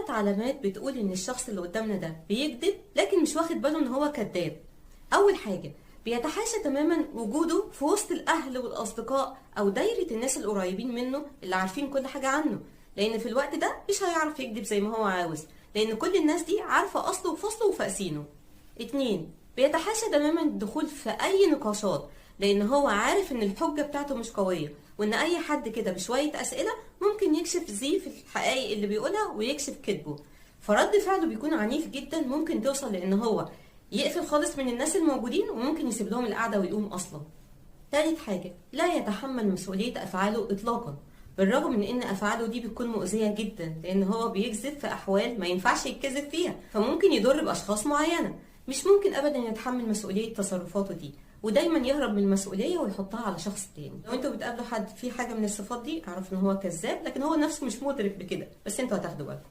3 علامات بتقول ان الشخص اللي قدامنا ده بيكذب لكن مش واخد باله ان هو كذاب. اول حاجة، بيتحاشى تماما وجوده في وسط الاهل والاصدقاء او دايرة الناس القريبين منه اللي عارفين كل حاجة عنه، لان في الوقت ده مش هيعرف يكذب زي ما هو عاوز، لان كل الناس دي عارفة اصله وفصله وفقسينه. 2، بيتحاشى تماما الدخول في اي نقاشات، لان هو عارف ان الحجة بتاعته مش قوية، وان اي حد كده بشوية اسئلة ممكن يكشف زيف الحقائق اللي بيقولها ويكشف كذبه، فرد فعله بيكون عنيف جدا، ممكن توصل لان هو يقفل خالص من الناس الموجودين وممكن يسيب لهم القعدة ويقوم اصلا. تالت حاجة، لا يتحمل مسؤولية افعاله اطلاقا، بالرغم من ان افعاله دي بتكون مؤذية جدا، لان هو بيكذب في احوال ما ينفعش يتكذب فيها، فممكن يضر باشخاص معينة. مش ممكن ابدا يتحمل مسؤولية تصرفاته دي، ودايما يهرب من المسؤولية ويحطها على شخص تاني. لو انتوا بتقابلوا حد فيه حاجة من الصفات دي، اعرف ان هو كذاب، لكن هو نفسه مش مدرك بكده، بس انتوا هتاخدوا بالكم.